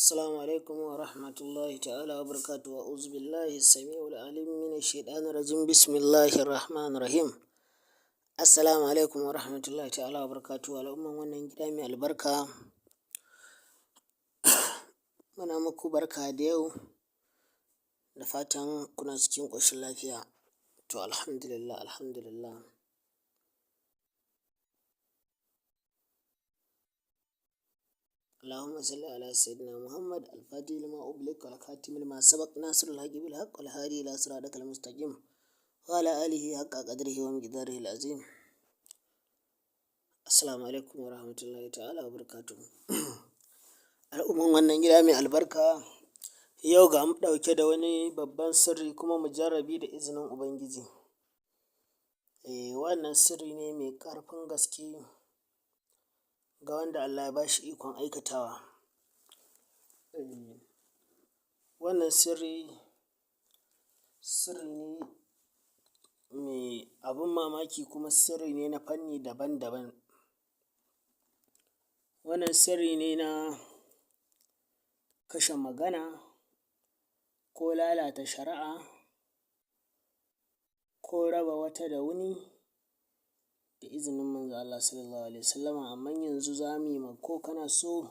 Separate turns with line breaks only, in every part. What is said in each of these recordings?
السلام عليكم ورحمة الله تعالى وبركاته. أعوذ بالله السميع العليم من الشيطان الرجيم. بسم الله الرحمن الرحيم. Assalamu alaikum wa rahmatullahi ta'ala wa barakatuhu. Al'umman wannan gida mai albarka, muna muku barka da yau, da fatan kuna cikin ƙoshin lafiya. To alhamdulillah. Allahumma salli ala sayyidina Muhammad al-Fatih lima ughliqa wal khatim lima sabaq nasirul haqqi bil haqq wal hadi ila siratikal mustaqim wa ala alihi haqqa qadrihi wa miqdarihi al-azim. Assalamu alaikum wa rahmatullahi ta'ala wa barakatuhu. Al'umman wannan gida mai albarka, yau ga mu ɗauke da wani babban sirri kuma mujarrabi da izinin Ubangiji. Wannan sirri ne mai ƙarfin gaske ga wanda Allah ya ba shi ikon aikatawa. Wannan sirri ne mai abin mamaki, kuma sirri ne na fanni daban-daban. Wannan sirri ne na kashe magana ko lalata shari'a ko raba wata da wani da izinin Manzon Allah sallallahu alaihi wasallama. Amma yanzu za mu yi ko kana so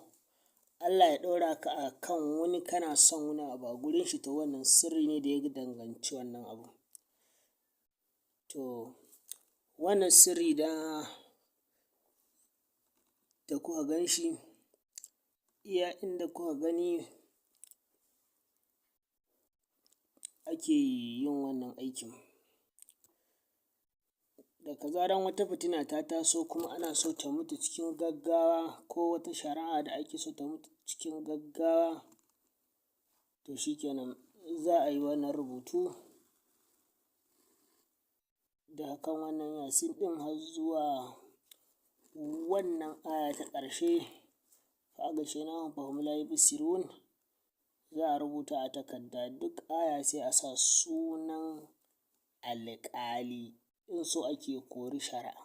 Allah ya ɗora ka a kan wani, kana son wani abu a gurin shi, to wannan sirri ne da ya danganci wannan abu. To wannan sirri da kuka gan shi, iya inda kuka gani ake yin wannan aikin. Daga zaran wata fitina ta taso kuma ana so ta mutu cikin gaggawa, ko wata shari'a da ake so ta mutu cikin gaggawa, to shi kenan za a yi wannan rubutu da kan wannan Yasin ɗin har zuwa wannan aya ta ƙarshe, fa aghshaynahum fahum la yubsirun. Za a rubuta a takarda, duk aya sai a sa sunan alƙali in so ake kori shari'a.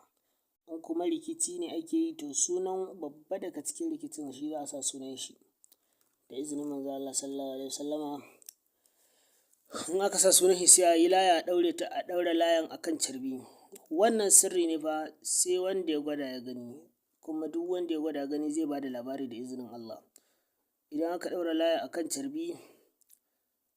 In kuma rikici ne ake yi, to sunan babba daga cikin rikicin shi za a sa sunan shi da izinin Manzon Allah sallallahu alaihi wasallama. In aka sa sunan shi, sai a yi laya, a ɗaura layan a kan carbi. Wannan sirri ne fa sai wanda ya gwada ya gani, kuma duk wanda ya gwada gani zai ba da labari da izinin Allah. Idan aka ɗaura laya a kan carbi,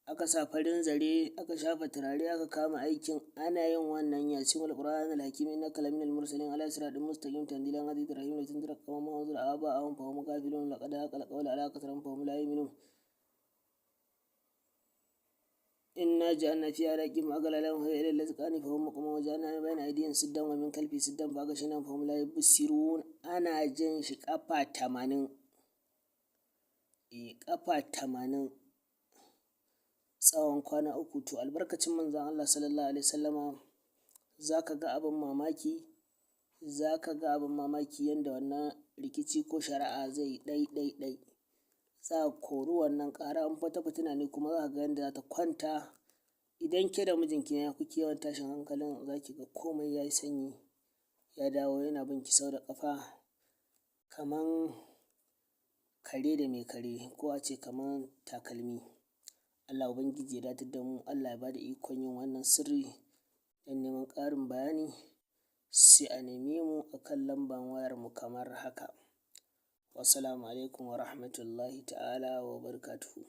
aka sa farin zare, aka shafa turare, aka kama aikin, ana yin wannan Yasin wal Qur'anil hakim innaka laminal mursalin ala siratin mustaqim tanzilan azizir rahim litunzira qauman ma unzira aba'ahum fahum ghafilun laqad haqqa qawlu ala aktharihim fahum la yu'minun. إنا جعلنا في أعناقهم أغلالا وهي إلى الأذقان فهم مقمحون وجعلنا من بين أيديهم سدا ومن خلفهم سدا فأغشيناهم فهم لا يبصرون. أنا jan shi ƙafa 80, ƙafa 80 tsawon kwana 3. To albarkacin Manzon Allah sallallahu alaihi wasallama, za ka ga abin mamaki yanda wannan rikici ko shari'a zai ɗai. Za a kori wannan ƙara. In wata fitina ne kuma za ka ga yadda za ta kwanta. Idan ke da mijinki ne kuke yawan tashin hankalin, za ki ga komai ya yi sanyi, ya dawo yana bin ki sau da ƙafa kaman kare da mai kare, ko a ce kaman takalmi. Allah Ubangiji ya datar da mu, Allah ya ba da ikon yin wannan sirri. Don neman ƙarin bayani sai a neme mu a kan lambar wayarmu kamar haka. Wassalamu alaikum wa rahmatullahi ta'ala wa barakatuhu.